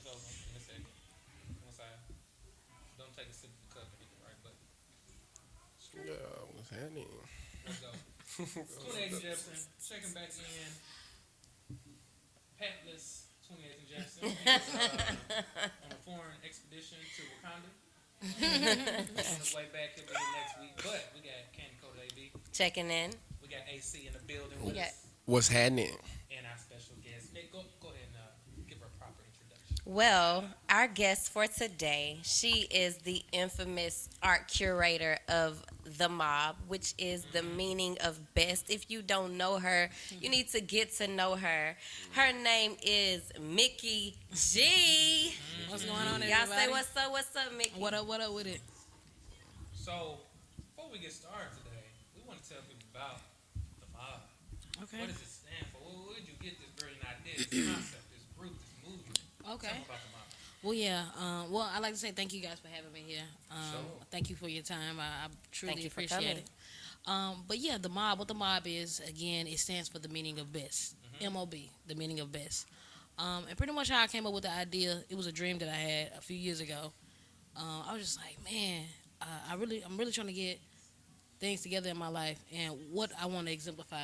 go in a second. Once I don't take a sip of the cup or anything, right? But Yeah, what's happening? let's go. 28 and Jefferson, checking back in. Patless 28 and Jefferson. He was on a foreign expedition to Wakanda. On his way back, he'll be here next week. But we got Candy Coated AB. Checking in. We got AC in the building We with got us. What's happening? And our special guest. Nick, go ahead and give her a proper introduction. Well, our guest for today, she is the infamous art curator of Themob, which is the meaning of best. If you don't know her, you need to get to know her. Her name is Mickey G. What's going on, everybody? Y'all say what's up, Mickey? What up with it? So, before we get started today, we want to tell people about the mob. Okay. What does it stand for? Where did you get this brilliant idea, this concept, this group, this movement? Okay. Tell me about the mob. Well, yeah. Well, I'd like to say thank you guys for having me here. Sure. Thank you for your time. I truly Thank you for appreciate coming. it. But yeah, the mob. What the mob is, again, it stands for the meaning of best. MOB, the meaning of best. And pretty much how I came up with the idea, it was a dream that I had a few years ago. I was just like, man, I'm really trying to get things together in my life and what I want to exemplify,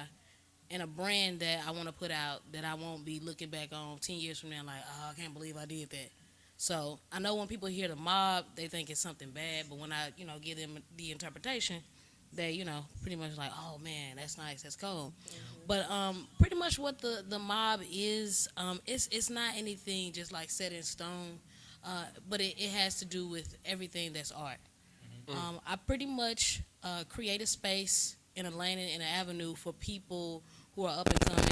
and a brand that I want to put out that I won't be looking back on 10 years from now like, oh, I can't believe I did that. So I know when people hear the mob, they think it's something bad, but when I, give them the interpretation, they, pretty much like, oh man, that's nice, that's cool. But pretty much what the mob is, it's not anything just like set in stone, but it has to do with everything that's art. I pretty much create a space in a lane and an avenue for people who are up and coming,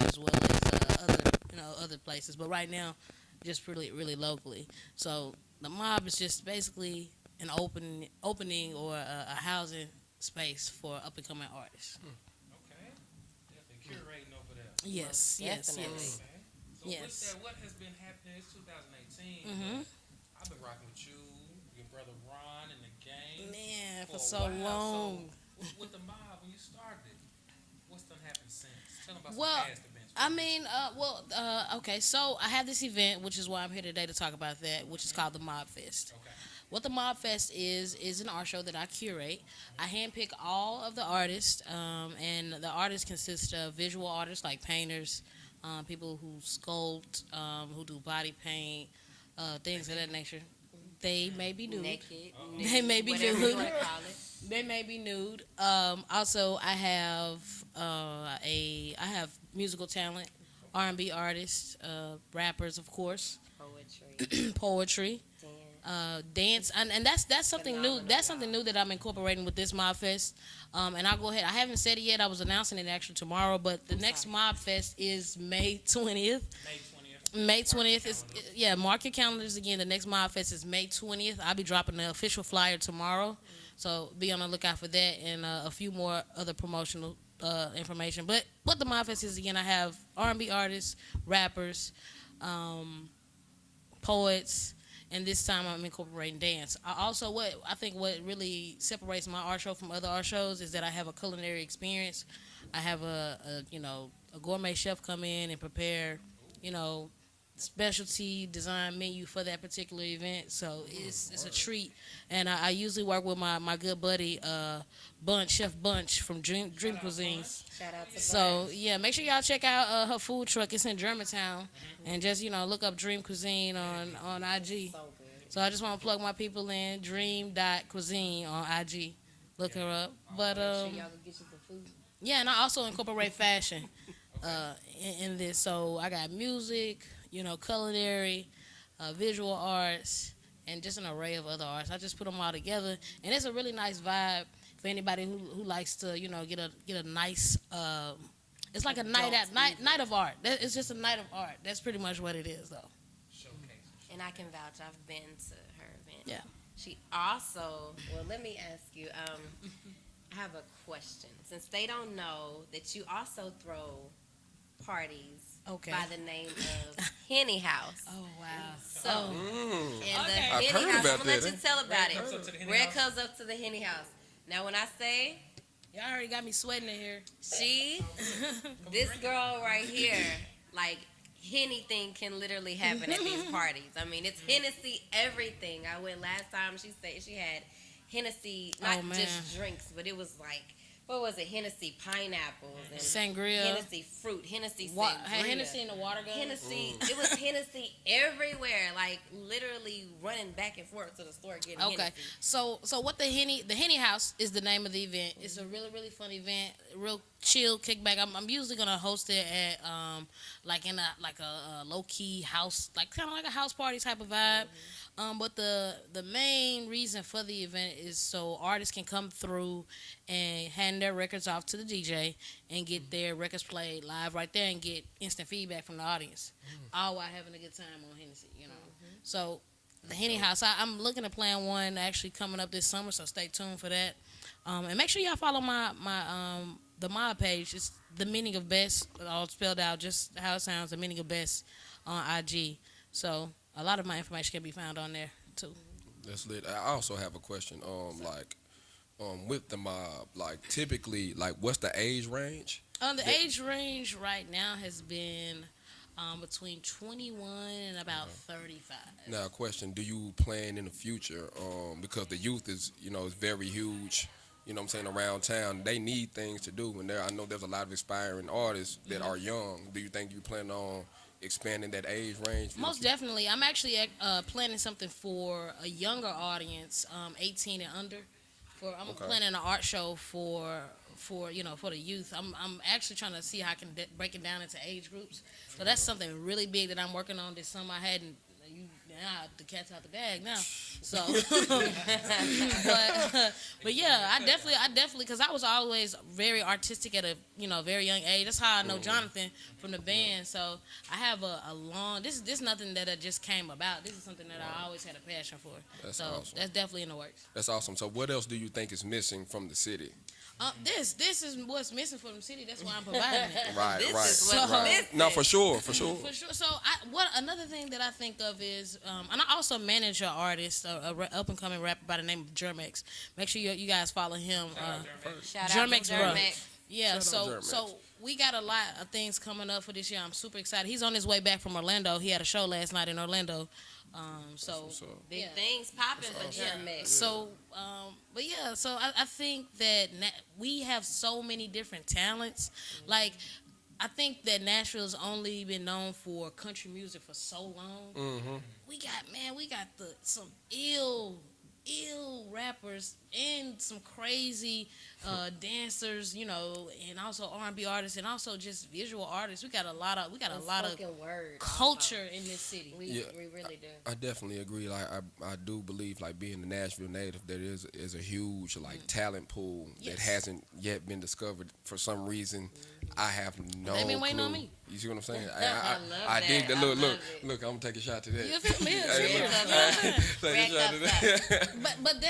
as well as other places. But right now, just really locally. So the mob is just basically an opening or a housing space for up and coming artists. Okay. Definitely curating over there. Yes. Definitely. Okay. So Yes. with that, what has been happening? It's 2018. Mhm. I've been rocking with you, your brother Ron, and the gang. Man, for a so while. long. So with the mob, when you started, what's done happened since? Tell them about Well, some past events. I mean, okay, so I have this event, which is why I'm here today to talk about that, which is called the Mob Fest. Okay. What the Mob Fest is an art show that I curate. I handpick all of the artists, and the artists consist of visual artists like painters, people who sculpt, who do body paint, things of that nature. They may be nude. Naked. They may be Whatever nude. you want to call it. They may be nude. Also, I have I have musical talent, R&B artists, rappers, of course, Poetry. poetry, dance, and that's something new. Phenomenal, That's something new that I'm incorporating with this Mob Fest. And I'll go ahead. I haven't said it yet. I was announcing it actually tomorrow, but the next Mob Fest is May 20th. May 20th is, yeah, mark your calendars again. The next Mob Fest is May 20th. I'll be dropping the official flyer tomorrow. So be on the lookout for that and a few more other promotional information. But what the Mob Fest is, again, I have R&B artists, rappers, poets, and this time I'm incorporating dance. I think what really separates my art show from other art shows is that I have a culinary experience. I have a gourmet chef come in and prepare, specialty design menu for that particular event. So it's a treat. And I usually work with my good buddy Chef Bunch from Dream Cuisines. Shout out to So yeah, make sure y'all check out her food truck. It's in Germantown, and just look up Dream Cuisine on IG. So good. So I just want to plug my people in Dream.Cuisine on IG. Look her up. But Y'all can get you some food. yeah, and I also incorporate fashion in this. So I got music, culinary, visual arts, and just an array of other arts. I just put them all together, and it's a really nice vibe for anybody who likes to, get a nice. It's like a night of art. It's just a night of art. That's pretty much what it is, though. Showcase. And I can vouch. I've been to her event. Yeah. She also. Well, let me ask you. I have a question. Since they don't know that you also throw parties Okay. by the name of Henny House. Oh wow. So, Mm. and the Okay. I've Henny heard House. about I'm gonna let that. you tell about Red comes up to the it. Henny Red House. comes up to the Henny House. Now, when I say Y'all already got me sweating in here. she, this girl right here, like anything can literally happen at these parties. I mean, it's Hennessy everything. I went last time. She said she had Hennessy, not just drinks, but it was like, what was it? Hennessy pineapples and sangria, Hennessy fruit, Hennessy sangria. Hennessy in the water gun. Hennessy, it was Hennessy everywhere, like literally running back and forth to the store getting Hennessy. So what the Henny House is the name of the event. It's a really, really fun event, real chill kickback. I'm usually gonna host it at like in a low key house, like kind of like a house party type of vibe. But the main reason for the event is so artists can come through and hand their records off to the DJ and get their records played live right there and get instant feedback from the audience, all while having a good time on Hennessy, you know. So the Henny House, I'm looking to plan one actually coming up this summer, so stay tuned for that. And make sure y'all follow my the mob page. It's the meaning of best, all spelled out, just how it sounds. The meaning of best on IG. So a lot of my information can be found on there too. That's lit. I also have a question. With the mob, like typically, like what's the age range? The age range right now has been between 21 and about 35. Now, a question: do you plan in the future? Because the youth is very huge. You know what I'm saying, around town. They need things to do. And I know there's a lot of aspiring artists that are young. Do you think you plan on expanding that age range? Most definitely. I'm actually planning something for a younger audience, 18 and under. I'm planning an art show for the youth. I'm actually trying to see how I can break it down into age groups. So that's something really big that I'm working on this summer. I hadn't. The cat's out the bag now. So, but yeah, I definitely, because I was always very artistic at a very young age. That's how I know Jonathan from the band. So I have a long. This is nothing that just came about. This is something that I always had a passion for. That's awesome. That's definitely in the works. That's awesome. So what else do you think is missing from the city? This is what's missing from the city. That's why I'm providing it. Right. Is what's missing. No, for sure. For sure. So another thing that I think of is, and I also manage an artist, a up and coming rapper by the name of Germex. Make sure you guys follow him. Shout out to Germex. Yeah, so we got a lot of things coming up for this year. I'm super excited. He's on his way back from Orlando. He had a show last night in Orlando. Big things popping for Germex. So I think that we have so many different talents. Like, I think that Nashville's only been known for country music for so long. We got some ill rappers and some crazy dancers, and also R&B artists, and also just visual artists. We got a lot of culture in this city. We really do. I definitely agree. Like I do believe, like being a Nashville native, there is a huge talent pool that hasn't yet been discovered for some reason. I have no They've been waiting clue. on me. You see what I'm saying? I dig that. Look, I'm gonna take a shot to that. You feel me? Take a shot to that. But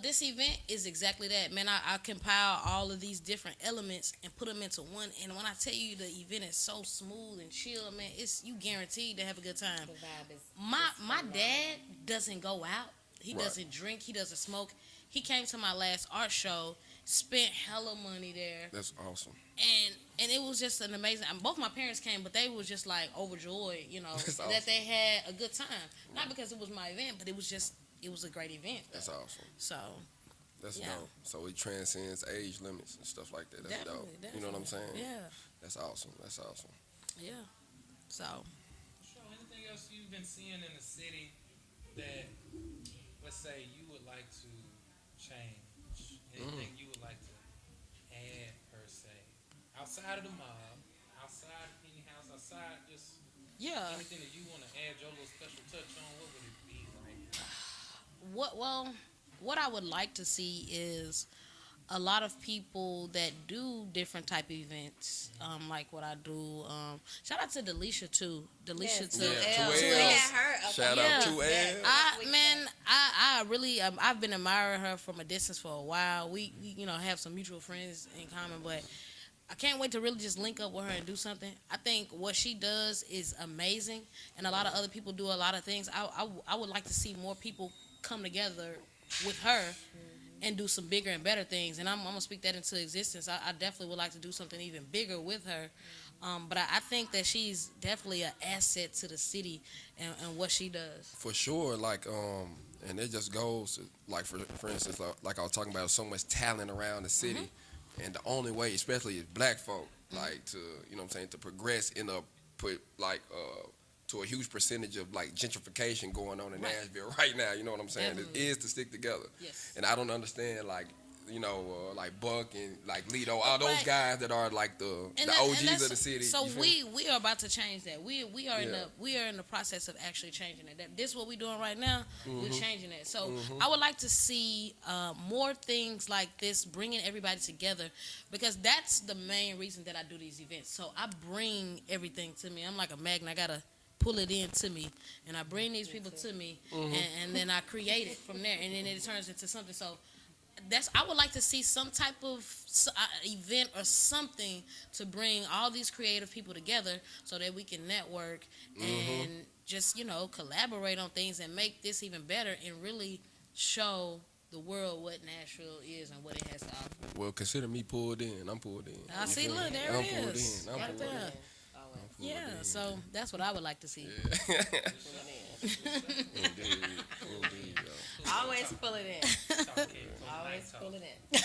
this event is exactly that, man. I compile all of these different elements and put them into one. And when I tell you the event is so smooth and chill, man, you guaranteed to have a good time. The vibe is my dad doesn't go out. He doesn't drink. He doesn't smoke. He came to my last art show, spent hella money there. That's awesome. And it was just an amazing. Both my parents came, but they was just like overjoyed, awesome. that they had a good time. Not because it was my event, but it was a great event. That's awesome. So. That's dope. So it transcends age limits and stuff like that. That's dope. Definitely. You know what I'm saying? Yeah. That's awesome. Yeah. So. Sure. Anything else you've been seeing in the city that, let's say, you would like to change? Anything you would like to add per se? Outside of the mob, outside of any house, outside just anything that you want to add your little special touch on, what would it be like? What I would like to see is a lot of people that do different type of events, like what I do. Shout out to Delisha too. Delisha too. Shout out to Elle. I really I've been admiring her from a distance for a while. We have some mutual friends in common, but I can't wait to really just link up with her and do something. I think what she does is amazing, and a lot of other people do a lot of things. I would like to see more people come together with her and do some bigger and better things. And I'm gonna speak that into existence. I definitely would like to do something even bigger with her. But I think that she's definitely an asset to the city and what she does. For sure, like and it just goes to, like for instance, like I was talking about, so much talent around the city, and the only way, especially as black folk, like to to progress in a to a huge percentage of like gentrification going on in Nashville right now. You know what I'm saying? Definitely. It is to stick together. Yes. And I don't understand like like Buck and like Lido, all those guys that are like the OGs of the city. So we are about to change that. We are in the process of actually changing it. This is what we're doing right now. We're changing it. So I would like to see more things like this, bringing everybody together, because that's the main reason that I do these events. So I bring everything to me. I'm like a magnet. I gotta pull it in to me, and I bring these people to me, and then I create it from there, and then it turns into something. So I would like to see some type of event or something to bring all these creative people together so that we can network and just collaborate on things and make this even better and really show the world what Nashville is and what it has to offer. Well, consider me pulled in. I'm pulled in. I see. Look, there I'm it pulled is. in. I'm Right pulled there. in. Yeah, so that's what I would like to see. Indeed, yo. Always pull it in. Always pull it in.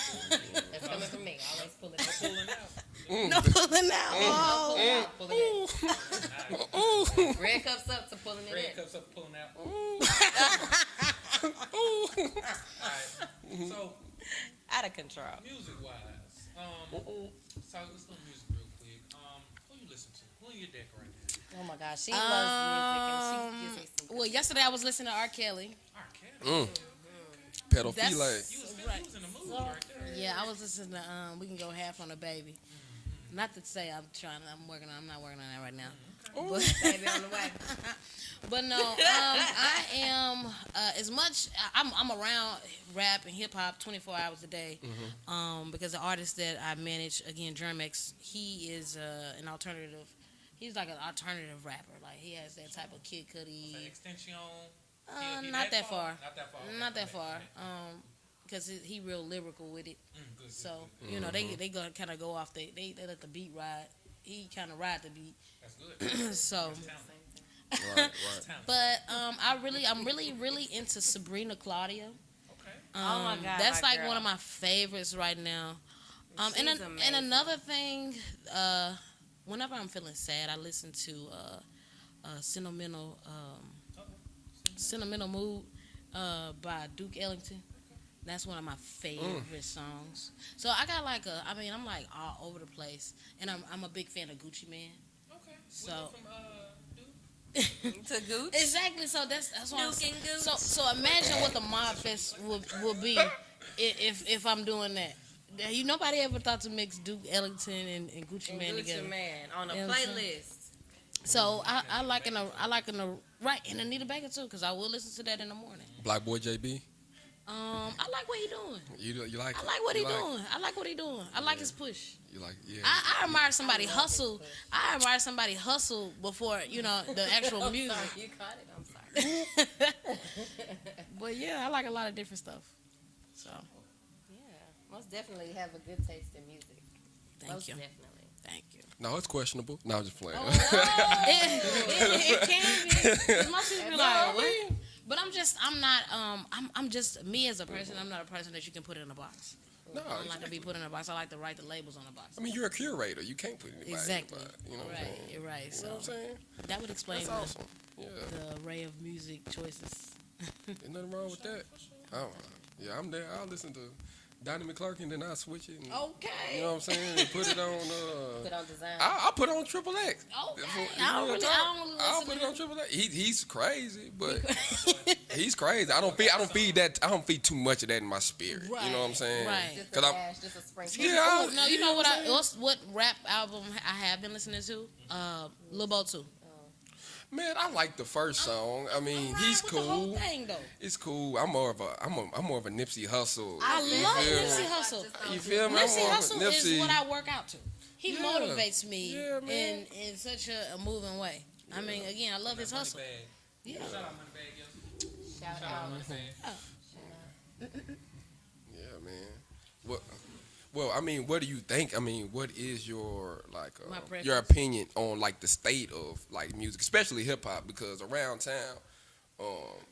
That's coming from me. Always pull it in. Pulling out. No pulling out. Oh. Pull it in. Red cups up to pulling it Red in. cups up, pulling out. Alright. So, Out of control. music wise, so let's do music real quick. Who you listen to? Who in your deck right now? Oh my gosh, she loves music and she gives me some. Well, yesterday I was listening to R. Kelly. Kelly. Pedophile. That's- You was in the mood right there. Yeah, I was listening to We Can Go Half on a Baby. Not to say I'm not working on that right now. But, Baby on the way. but no, I am as much. I'm around rap and hip hop 24 hours a day. Because the artist that I manage, again, Germex, he is an alternative. He's like an alternative rapper. Like he has that type of Kid Cudi. Like extension. Not that far. Not that far. Okay. Not that far. Because he real lyrical with it. Good, So good. they go kind of go off. They let the beat ride. He kind of ride the beat. That's good. So, Right. but I'm really into Sabrina Claudio. Okay. Oh my God, That's my like girl. one of my favorites right now. And She's and amazing. another thing, whenever I'm feeling sad, I listen to Sentimental Mood by Duke Ellington. That's one of my favorite songs. So I got I'm like all over the place, and I'm a big fan of Gucci Mane. Okay. So From To Gooch. exactly. So that's what I'm Duke saying. and Gooch. So imagine what the Mob Fest will be if I'm doing that. Nobody ever thought to mix Duke Ellington and Gucci Mane together. Gucci Man on a You know what I'm playlist. So I like in the right, and Anita Baker too, because I will listen to that in the morning. Black Boy JB. I like what he doing. You like? I like what he doing. I like what he doing. I like his push. You like? Yeah. I admire somebody hustle. I admire somebody hustle before the actual music. Sorry, you caught it. I'm sorry. But yeah, I like a lot of different stuff. So Yeah, most definitely have a good taste in music. thank Most you, definitely. thank you. No, it's questionable. No, I'm just playing. It can be. 'Cause most people be like, what? But I'm just me as a person. I'm not a person that you can put in a box. No, I don't like to be put in a box. I like to write the labels on the box. I mean, you're a curator. You can't put anybody Exactly. in the box, you know what I'm Right, saying? you're right. You So know what I'm saying? that would explain That's awesome. Yeah. the array of music choices. There's nothing wrong with that. Oh, yeah, I'm there. I'll listen to Donnie McClurkin, and then I'll switch it. And, Okay. you know what I'm saying? And put it on. Put on design. I'll put it on Triple X. Okay. I don't really I'll listen put to it on Triple X. He's crazy, but he's crazy. I don't feed too much of that in my spirit. You know what I'm saying? Right. Just a 'Cause I'm- dash, just a sprinkle. Yeah. No, you know what rap album I have been listening to? Lil Bo 2. Man, I like the first song. I mean, he's With the whole cool. thing, though. It's cool. I'm more of a Nipsey Hussle. I You love feel me? Nipsey Hussle. You feel me? I'm Nipsey more of a Hussle Nipsey. is what I work out to. He Yeah. motivates me Yeah, man. in such a moving way. I mean, again, I love his hustle. Moneybag. Yeah. Shout out Moneybag, yo. Shout Shout out out. Moneybag. Yeah, man. Well, I mean, what do you think? I mean, what is your My preference. your opinion on like the state of like music, especially hip hop? Because around town,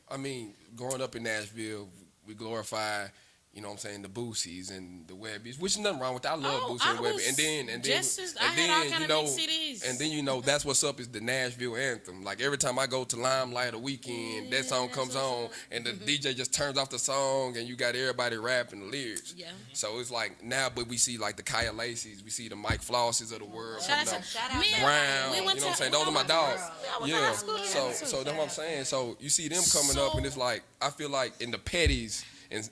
I mean, growing up in Nashville, we glorify, you know what I'm saying, the Boosies and the Webbies, which is nothing wrong with that. I love Boosie and Webby. I had all kind of mixed CDs. And then That's What's Up is the Nashville anthem. Like every time I go to Limelight or Weekend, that song comes on and the DJ just turns off the song and you got everybody rapping the lyrics. Yeah. So it's like now, but we see like the Kaya Lacey's, we see the Mike Flosses of the world. Shout out Brown, we you know went what I'm to- saying? Those are my dogs. Yeah. school So together, too. so that's what I'm saying. So you see them coming up and it's like I feel like in the petties and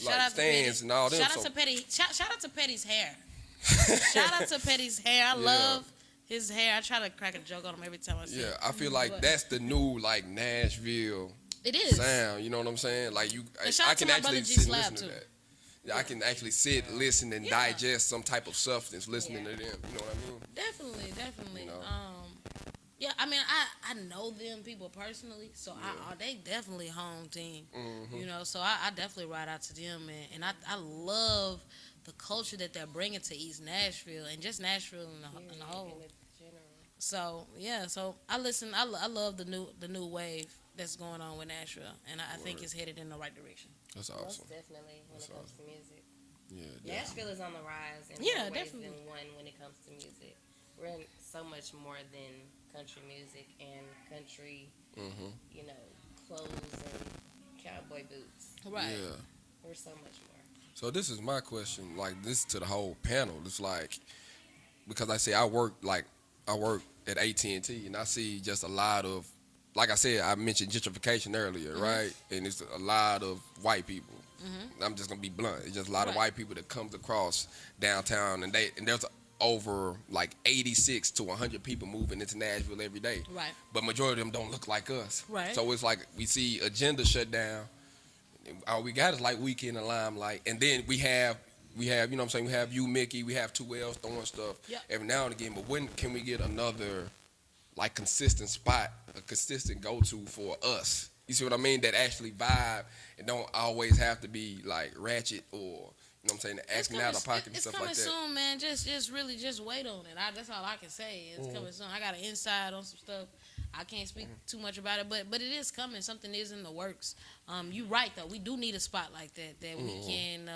like stands and all them. Shout out to Petty. Shout out to Petty's hair. Shout out to Petty's hair. I love his hair. I try to crack a joke on him every time I see him. Yeah, I feel like that's the new like Nashville It is. sound. You know what I'm saying? Like And shout I out to can my actually brother G sit and Slab, listen to too. that. Yeah, I can actually sit, listen, and digest some type of substance listening to them. You know what I mean? Definitely. You know. Yeah, I mean, I know them people personally, so they definitely home team. You know, so I definitely ride out to them, and I love the culture that they're bringing to East Nashville and just Nashville in the whole. So yeah, so I listen. I love the new wave that's going on with Nashville, and I think it's headed in the right direction. That's awesome. Most definitely when it comes to music. Yeah, Nashville is on the rise in Yeah, more ways definitely. than one when it comes to music. We're in so much more than country music and country, you know, clothes and cowboy boots. Right. Yeah. We're so much more. So this is my question, like this to the whole panel. It's like because I say I work at AT&T and I see just a lot of, like I said, I mentioned gentrification earlier, right? And it's a lot of white people. I'm just gonna be blunt. It's just a lot of white people that comes across downtown, and there's over like 86 to 100 people moving into Nashville every day. Right. But majority of them don't look like us. Right. So it's like we see agenda shut down. All we got is like Weekend and Limelight, and then we have you know what I'm saying, we have you, Mickey, we have 2Ls throwing stuff every now and again. But when can we get another like consistent spot, a consistent go-to for us? You see what I mean? That actually vibe and don't always have to be like ratchet or, you know what I'm saying, acting out of pocket and stuff like that. It's coming soon, man. Just really wait on it. That's all I can say. It's coming soon. I got an inside on some stuff. I can't speak too much about it, but it is coming. Something is in the works. You're right, though. We do need a spot like that we can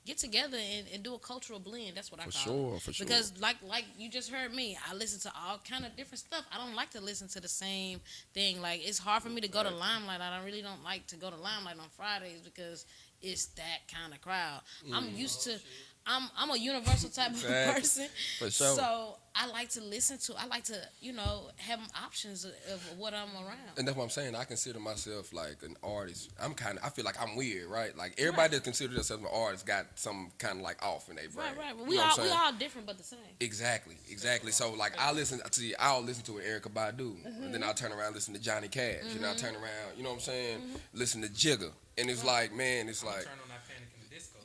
get together and do a cultural blend. That's what I call it. For sure. Because like you just heard me, I listen to all kind of different stuff. I don't like to listen to the same thing. Like, it's hard for me to go to Limelight. I really don't like to go to Limelight on Fridays because it's that kind of crowd. I'm used to. I'm a universal type of person. For sure. So I like to listen to. I like to, have options of what I'm around. And that's what I'm saying. I consider myself like an artist. I feel like I'm weird, right? Like everybody that considers themselves an artist got some kind of like off in their brain. Right. You We know what I'm saying? all different but the same. Exactly. So like I'll listen to Erykah Badu, and then I'll turn around and listen to Johnny Cash, and I'll turn around, you know what I'm saying, listen to Jigga, and it's like, man, it's like. Turn on that Panic in the Disco.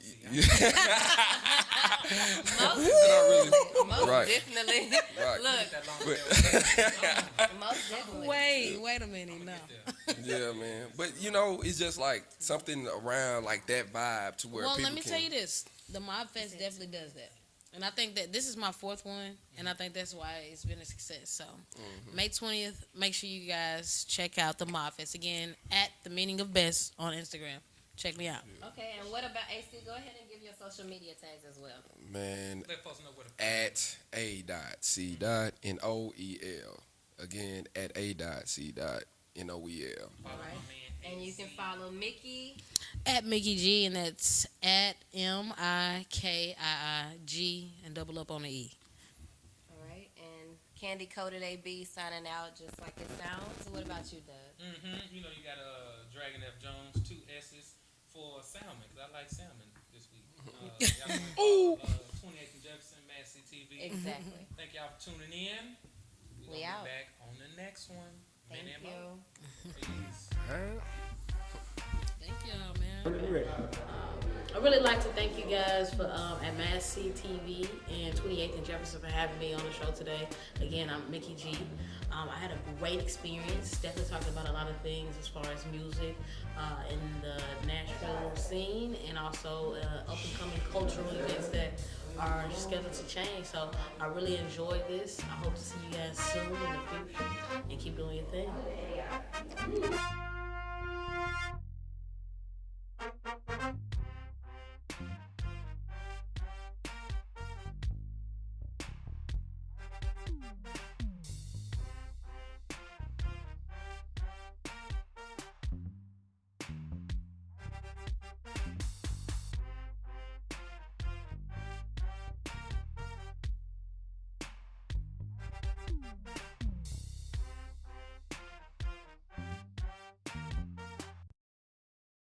Most Right. definitely. Right. Look, most definitely. Wait a minute, no. Yeah, man. But it's just like something around like that vibe to where people Let me can. tell you this: the Mob Fest definitely does that, and I think that this is my fourth one, and I think that's why it's been a success. So, May 20th, make sure you guys check out the Mob Fest again at The Meaning of Best on Instagram. Check me out. Okay, and what about AC? Go ahead and give your social media tags as well. Man, Let folks know where to at a.c.noel. Again, at a.c.noel. follow my man. And you can follow Mickey. At Mickey G, and that's at MIKIIG and double up on the E. All right, and Candy Coated AB signing out just like it sounds. What about you, Doug? You know, you got Dragon F. Jones, 2 S's for salmon, because I like salmon this week. Y'all can follow, 28th and Jefferson, Mad City TV. Exactly. Thank y'all for tuning in. We We'll out. be back on the next one. Thank Men and you. Mo. Peace. Thank y'all, man. I really like to thank you guys for at Mad City TV and 28th and Jefferson for having me on the show today. Again, I'm Mickey G. I had a great experience. Definitely talked about a lot of things as far as music in the Nashville scene, and also up and coming cultural events that are scheduled to change. So I really enjoyed this. I hope to see you guys soon in the future, and keep doing your thing.